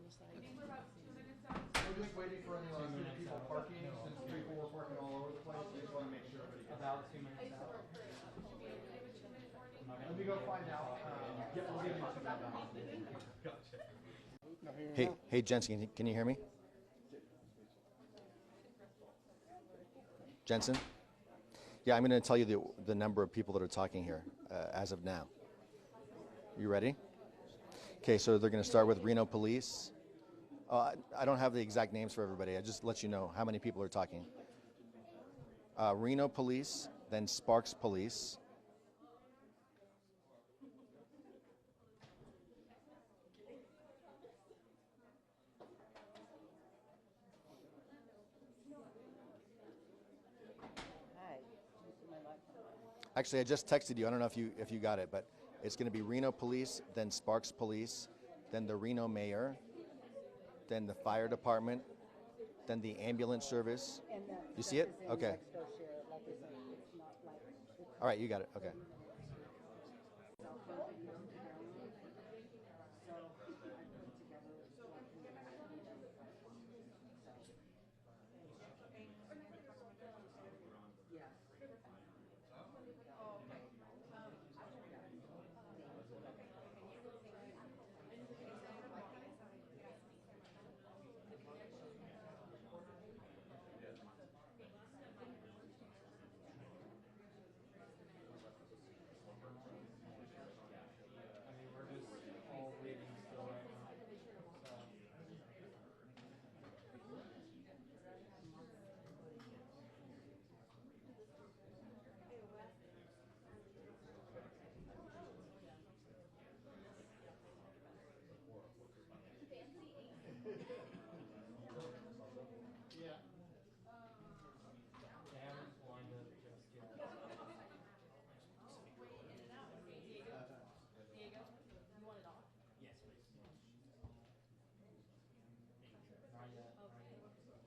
We're just waiting for any last minute people parking, since people were parking all over the place, we just want to make sure everybody gets About 2 minutes out. Let me go find out. We'll give you Hey, hey, Jensen, can you hear me? Jensen? Yeah, I'm going to tell you the number of people that are talking here as of now. You ready? Okay, so they're going to start with Reno Police. I don't have the exact names for everybody. I just let you know how many people are talking. Reno Police, then Sparks Police. Actually, I just texted you. I don't know if you got it, but it's going to be Reno Police, then Sparks Police, then the Reno Mayor, then the Fire Department, then the Ambulance Service. You see it? Okay. All right, you got it. Okay. I mean, we're just all waiting still right now. So. Yeah. They haven't lined up just yet. Yes, please. Not yet. Not yet.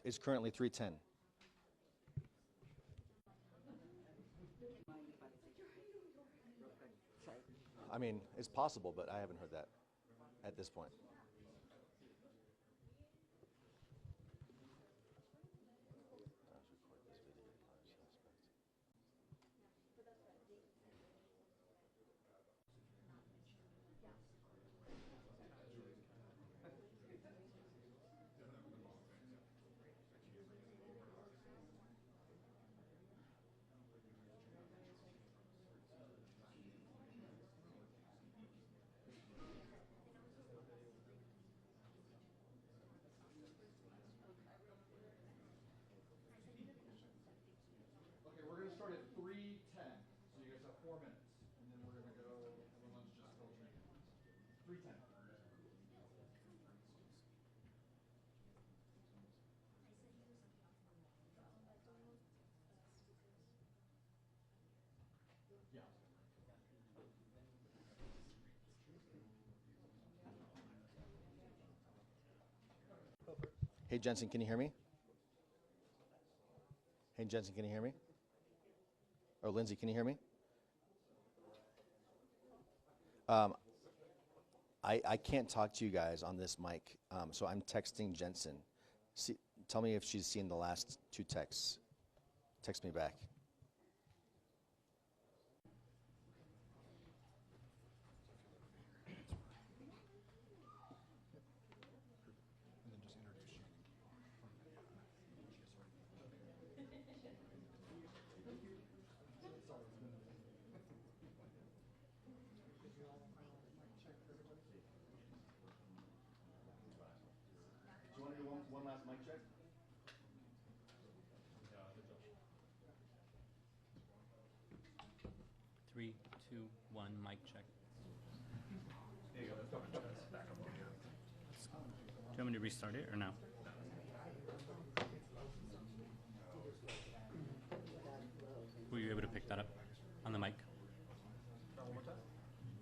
It's currently 3:10. I mean, it's possible, but I haven't heard that at this point. Okay, we're gonna start at 3:10. So you guys have 4 minutes, and then we're gonna go. Everyone's just filtering in. 3:10. Yeah. Hey, Jensen, can you hear me? Hey, Jensen, can you hear me? Or Lindsay, can you hear me? I can't talk to you guys on this mic, so I'm texting Jensen. See, tell me if she's seen the last 2 texts. Text me back. Do you want to do one last mic check? 3, 2, 1, mic check. There you go. Let's go. Back up. Do you want me to restart it or no? Were you able to pick that up on the mic?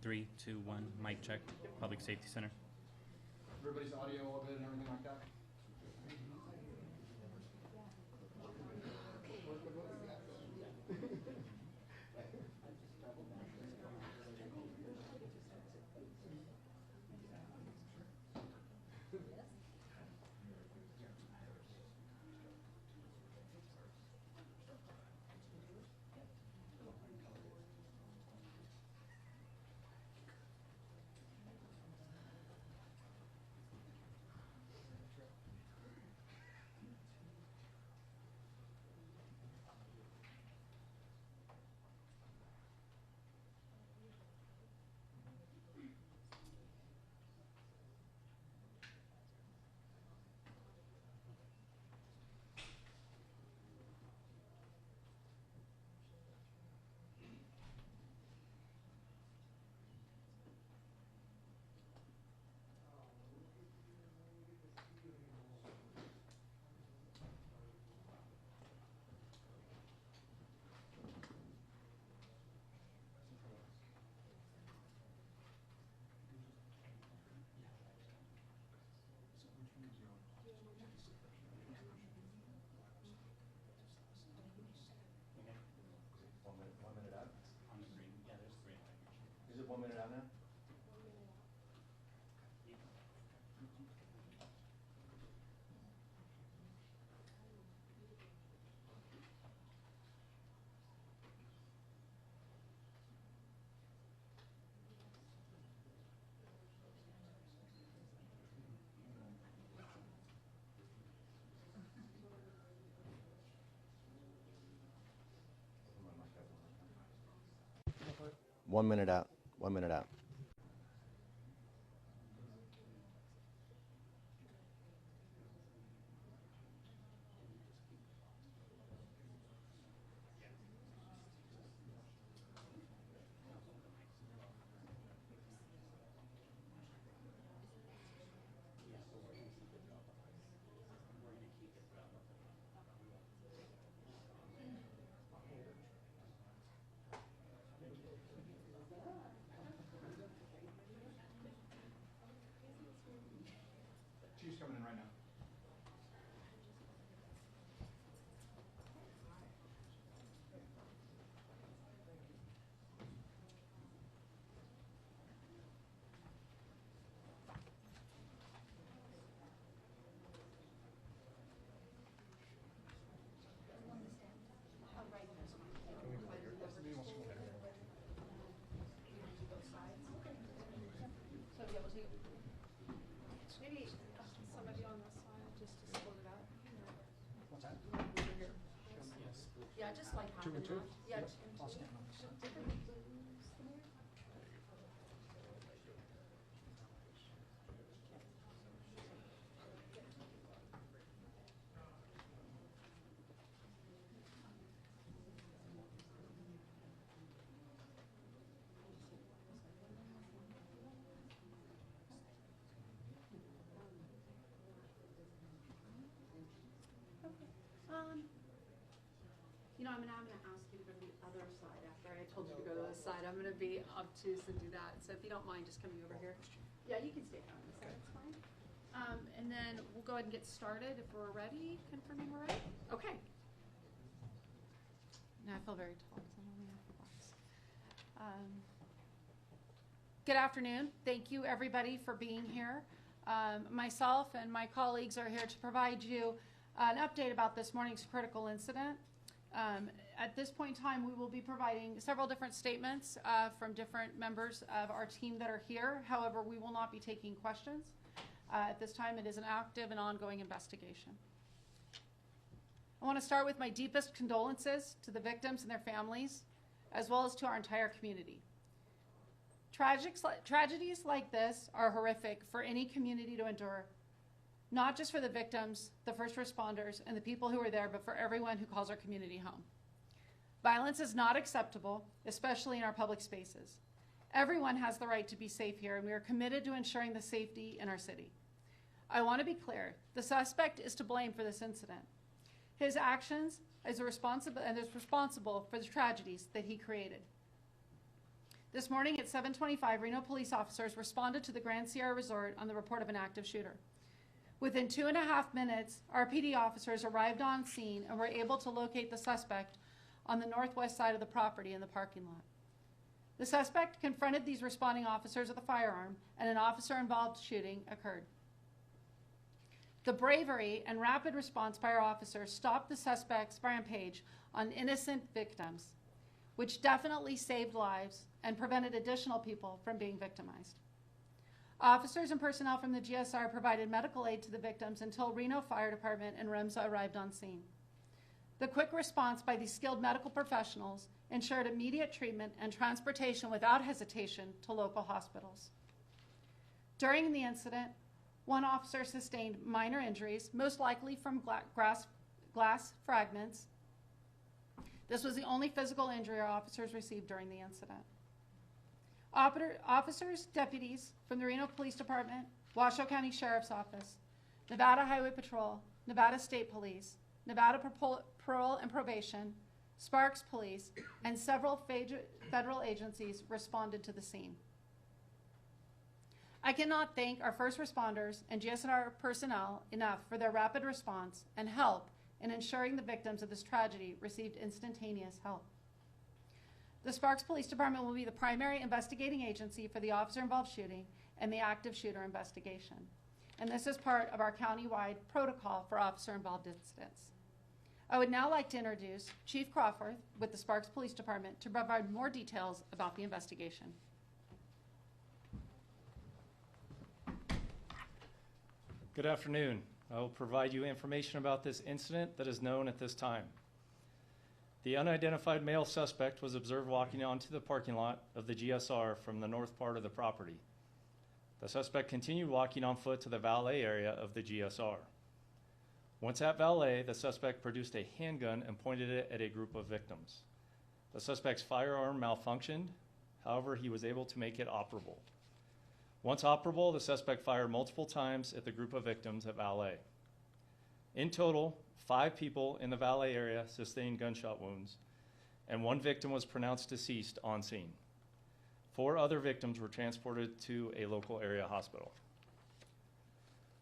3, 2, 1, mic check. Public Safety Center. Everybody's audio all good and everything like that? One minute out? On the screen. Yeah, there's 3. Is it 1 minute out now? One minute out. 1 minute out. Yeah, just like half and half. Yeah, two and two. You know, I'm gonna ask you to go to the other side after I told you to go to this side. I'm gonna be obtuse and do that. So if you don't mind just coming over here. Yeah, you can stay down this side, it's fine. And then we'll go ahead and get started if we're ready, confirming we're ready. Okay. Now I feel very tall because I'm only half the box. Good afternoon. Thank you everybody for being here. Myself and my colleagues are here to provide you an update about this morning's critical incident. At this point in time, we will be providing several different statements from different members of our team that are here. However, we will not be taking questions. At this time, it is an active and ongoing investigation. I want to start with my deepest condolences to the victims and their families, as well as to our entire community. Tragedies like this are horrific for any community to endure, not just for the victims, the first responders, and the people who are there, but for everyone who calls our community home. Violence is not acceptable, especially in our public spaces. Everyone has the right to be safe here, and we are committed to ensuring the safety in our city. I want to be clear, the suspect is to blame for this incident. His actions is responsible for the tragedies that he created. This morning at 7:25, Reno police officers responded to the Grand Sierra Resort on the report of an active shooter. Within 2.5 minutes, our PD officers arrived on scene and were able to locate the suspect on the northwest side of the property in the parking lot. The suspect confronted these responding officers with a firearm, and an officer-involved shooting occurred. The bravery and rapid response by our officers stopped the suspect's rampage on innocent victims, which definitely saved lives and prevented additional people from being victimized. Officers and personnel from the GSR provided medical aid to the victims until Reno Fire Department and REMSA arrived on scene. The quick response by these skilled medical professionals ensured immediate treatment and transportation without hesitation to local hospitals. During the incident, one officer sustained minor injuries, most likely from glass fragments. This was the only physical injury our officers received during the incident. Officers, deputies from the Reno Police Department, Washoe County Sheriff's Office, Nevada Highway Patrol, Nevada State Police, Nevada Parole and Probation, Sparks Police, and several federal agencies responded to the scene. I cannot thank our first responders and GSR personnel enough for their rapid response and help in ensuring the victims of this tragedy received instantaneous help. The Sparks Police Department will be the primary investigating agency for the officer-involved shooting and the active shooter investigation. And this is part of our county-wide protocol for officer-involved incidents. I would now like to introduce Chief Crawford with the Sparks Police Department to provide more details about the investigation. Good afternoon. I will provide you information about this incident that is known at this time. The unidentified male suspect was observed walking onto the parking lot of the GSR from the north part of the property. The suspect continued walking on foot to the valet area of the GSR. Once at valet, the suspect produced a handgun and pointed it at a group of victims. The suspect's firearm malfunctioned, however, he was able to make it operable. Once operable, the suspect fired multiple times at the group of victims at valet. In total, 5 people in the valet area sustained gunshot wounds, and 1 victim was pronounced deceased on scene. 4 other victims were transported to a local area hospital.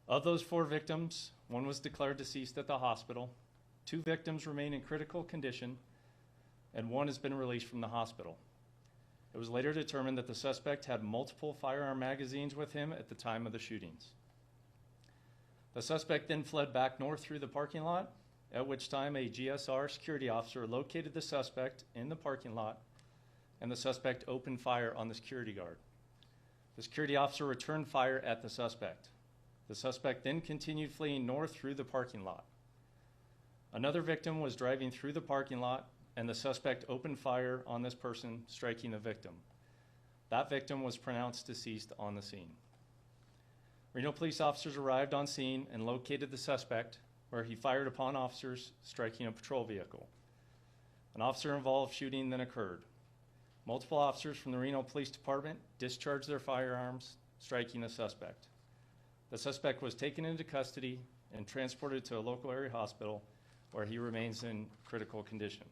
Of those 4 victims, 1 was declared deceased at the hospital, 2 victims remain in critical condition, and 1 has been released from the hospital. It was later determined that the suspect had multiple firearm magazines with him at the time of the shootings. The suspect then fled back north through the parking lot, at which time a GSR security officer located the suspect in the parking lot, and the suspect opened fire on the security guard. The security officer returned fire at the suspect. The suspect then continued fleeing north through the parking lot. Another victim was driving through the parking lot and the suspect opened fire on this person, striking the victim. That victim was pronounced deceased on the scene. Reno police officers arrived on scene and located the suspect, where he fired upon officers, striking a patrol vehicle. An officer-involved shooting then occurred. Multiple officers from the Reno Police Department discharged their firearms, striking the suspect. The suspect was taken into custody and transported to a local area hospital, where he remains in critical condition.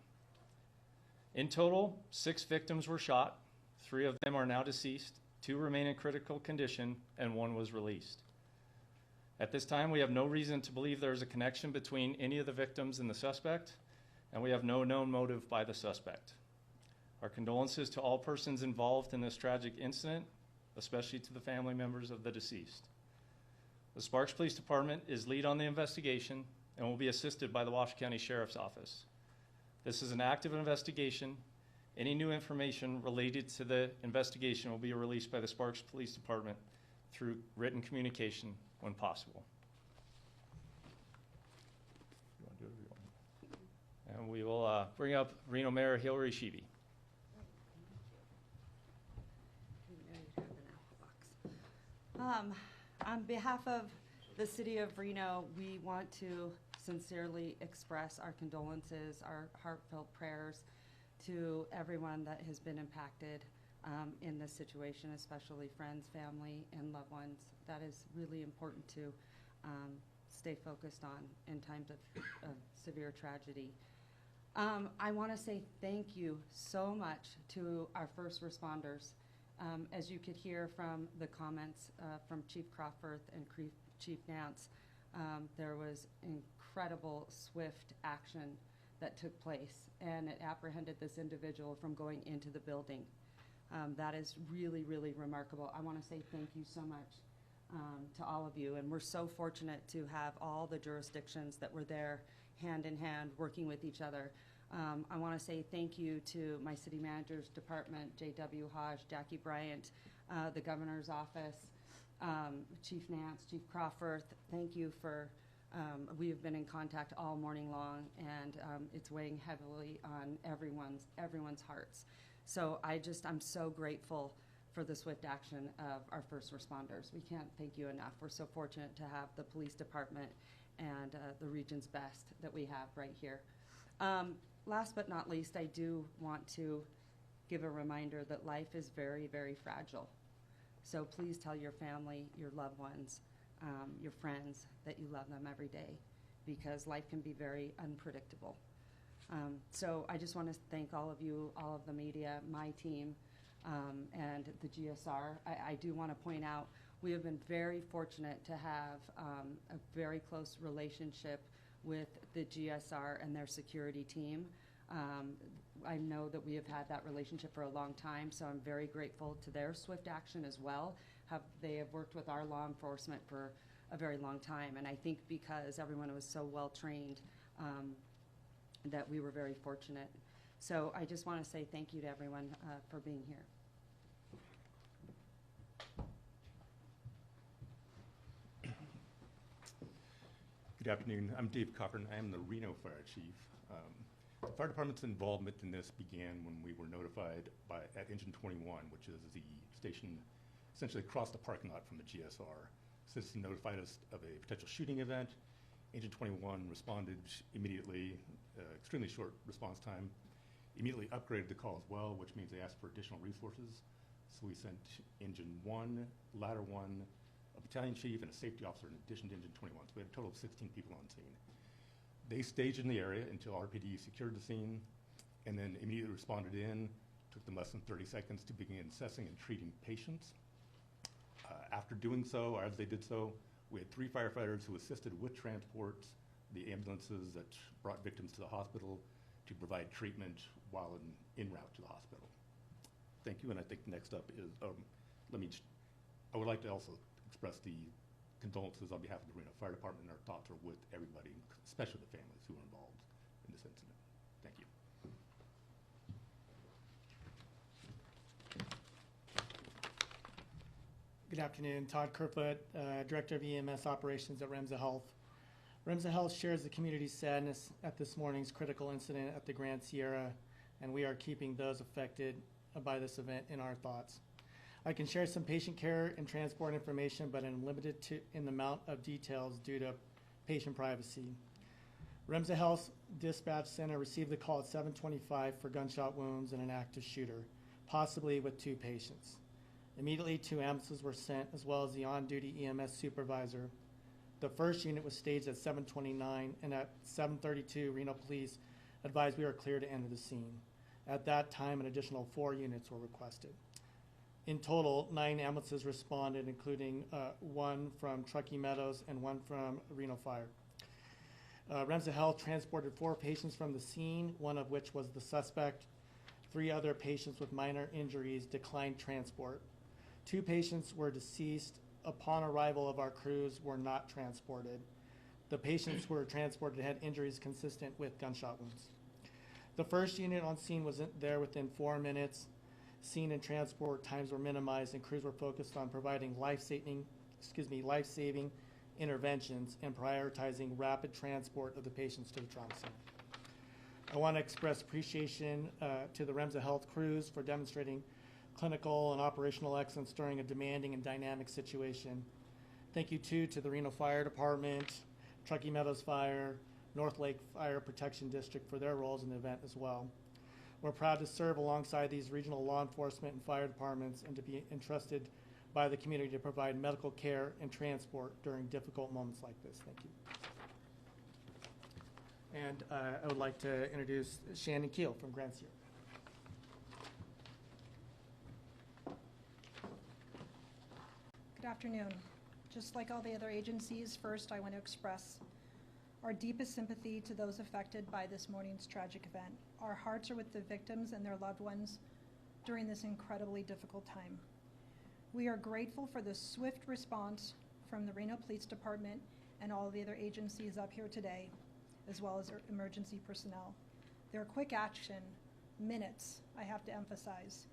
In total, 6 victims were shot. 3 of them are now deceased, 2 remain in critical condition, and 1 was released. At this time, we have no reason to believe there is a connection between any of the victims and the suspect, and we have no known motive by the suspect. Our condolences to all persons involved in this tragic incident, especially to the family members of the deceased. The Sparks Police Department is lead on the investigation and will be assisted by the Washoe County Sheriff's Office. This is an active investigation. Any new information related to the investigation will be released by the Sparks Police Department through written communication when possible. You want to do it or you want? And we will bring up Reno Mayor Hillary Sheeby. On behalf of the City of Reno, we want to sincerely express our condolences, our heartfelt prayers to everyone that has been impacted in this situation, especially friends, family, and loved ones. That is really important to stay focused on in times of severe tragedy. I want to say thank you so much to our first responders. As you could hear from the comments from Chief Crawford and Chief Nance, there was incredible swift action that took place, and it apprehended this individual from going into the building. That is really, really remarkable. I want to say thank you so much to all of you, and we're so fortunate to have all the jurisdictions that were there hand in hand working with each other. I want to say thank you to my city manager's department, J.W. Hodge, Jackie Bryant, the governor's office, Chief Nance, Chief Crawford. Thank you for, we have been in contact all morning long, and it's weighing heavily on everyone's hearts. So I'm so grateful for the swift action of our first responders. We can't thank you enough. We're so fortunate to have the police department and the region's best that we have right here. Last but not least, I do want to give a reminder that life is very, very fragile. So please tell your family, your loved ones, your friends that you love them every day, because life can be very unpredictable. So I just want to thank all of you, all of the media, my team, and the GSR. I do want to point out we have been very fortunate to have a very close relationship with the GSR and their security team. I know that we have had that relationship for a long time, so I'm very grateful to their swift action as well. They have worked with our law enforcement for a very long time, and I think because everyone was so well trained that we were very fortunate. So I just want to say thank you to everyone for being here. Good afternoon. I'm Dave Cochran. I am the Reno Fire Chief. The fire department's involvement in this began when we were notified at Engine 21, which is the station essentially across the parking lot from the GSR. Citizen notified us of a potential shooting event. Engine 21 responded immediately, extremely short response time, immediately upgraded the call as well, which means they asked for additional resources. So we sent Engine 1, Ladder 1, a battalion chief, and a safety officer in addition to Engine 21. So we had a total of 16 people on scene. They staged in the area until RPD secured the scene, and then immediately responded in. Took them less than 30 seconds to begin assessing and treating patients. After doing so, or as they did so, we had 3 firefighters who assisted with transports, the ambulances that brought victims to the hospital to provide treatment while en route to the hospital. Thank you, and I think next up is, I would like to also express the condolences on behalf of the Reno Fire Department, and our thoughts are with everybody, especially the families who were involved in this incident. Thank you. Good afternoon, Todd Kerfoot, Director of EMS Operations at Ramsey Health. Remsa Health shares the community's sadness at this morning's critical incident at the Grand Sierra, and we are keeping those affected by this event in our thoughts. I can share some patient care and transport information, but I'm limited in the amount of details due to patient privacy. Remsa Health Dispatch Center received the call at 7:25 for gunshot wounds and an active shooter, possibly with 2 patients. Immediately, 2 ambulances were sent, as well as the on-duty EMS supervisor. The first unit was staged at 7:29, and at 7:32, Reno Police advised we were clear to enter the scene. At that time, an additional 4 units were requested. In total, 9 ambulances responded, including 1 from Truckee Meadows and 1 from Reno Fire. Remsa Health transported 4 patients from the scene, 1 of which was the suspect. 3 other patients with minor injuries declined transport. 2 patients were deceased. Upon arrival of our crews, were not transported. The patients who were transported had injuries consistent with gunshot wounds. The first unit on scene was there within 4 minutes. Scene and transport times were minimized, and crews were focused on providing life-saving interventions and prioritizing rapid transport of the patients to the trauma center. I want to express appreciation to the Remsa Health crews for demonstrating clinical and operational excellence during a demanding and dynamic situation. Thank you, too, to the Reno Fire Department, Truckee Meadows Fire, North Lake Fire Protection District for their roles in the event as well. We're proud to serve alongside these regional law enforcement and fire departments and to be entrusted by the community to provide medical care and transport during difficult moments like this. Thank you. And I would like to introduce Shannon Keel from Grand Sierra. Good afternoon. Just like all the other agencies, first I want to express our deepest sympathy to those affected by this morning's tragic event. Our hearts are with the victims and their loved ones during this incredibly difficult time. We are grateful for the swift response from the Reno Police Department and all the other agencies up here today, as well as our emergency personnel. Their quick action, minutes, I have to emphasize,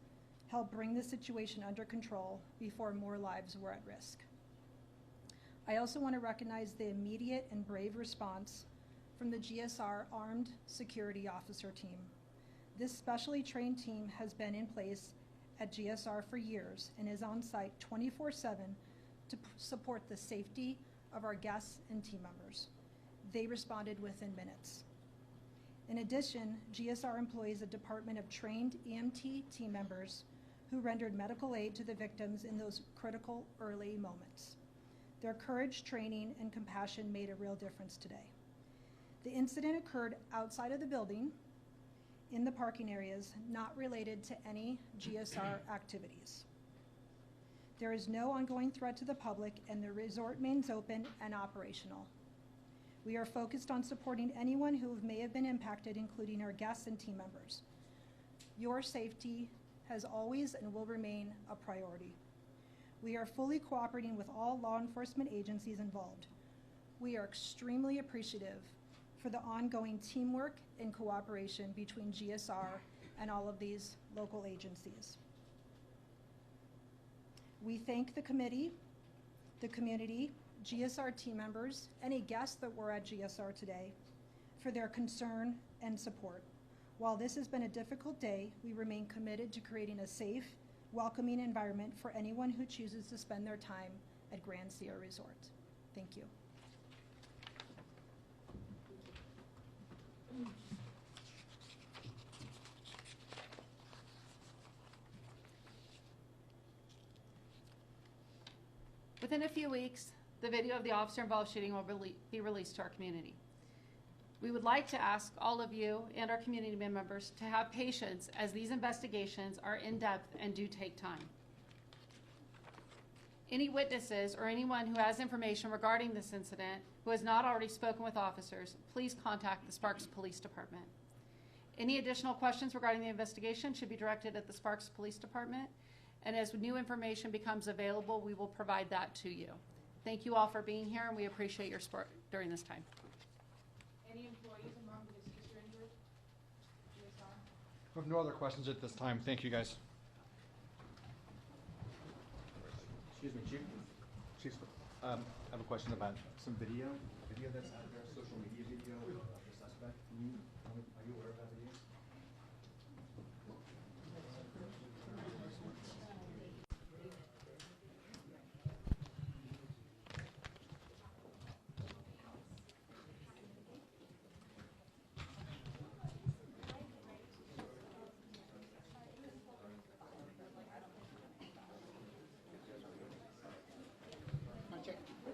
helped bring the situation under control before more lives were at risk. I also want to recognize the immediate and brave response from the GSR Armed Security Officer Team. This specially trained team has been in place at GSR for years and is on site 24/7 to support the safety of our guests and team members. They responded within minutes. In addition, GSR employs a department of trained EMT team members who rendered medical aid to the victims in those critical early moments. Their courage, training, and compassion made a real difference today. The incident occurred outside of the building, in the parking areas, not related to any GSR activities. There is no ongoing threat to the public, and the resort remains open and operational. We are focused on supporting anyone who may have been impacted, including our guests and team members. Your safety has always and will remain a priority. We are fully cooperating with all law enforcement agencies involved. We are extremely appreciative for the ongoing teamwork and cooperation between GSR and all of these local agencies. We thank the committee, the community, GSR team members, any guests that were at GSR today for their concern and support. While this has been a difficult day, we remain committed to creating a safe, welcoming environment for anyone who chooses to spend their time at Grand Sierra Resort. Thank you. Within a few weeks, the video of the officer-involved shooting will be released to our community. We would like to ask all of you and our community members to have patience as these investigations are in-depth and do take time. Any witnesses or anyone who has information regarding this incident who has not already spoken with officers, please contact the Sparks Police Department. Any additional questions regarding the investigation should be directed at the Sparks Police Department, and as new information becomes available, we will provide that to you. Thank you all for being here, and we appreciate your support during this time. Any employees among the deceased or injured? We have no other questions at this time. Thank you, guys. Excuse me, Chief. Chief, I have a question about some video. If video that's out there, social media video of the suspect. Are you aware of that video?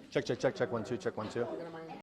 Check, check, check, check, 1, 2, check, 1, 2. Get on my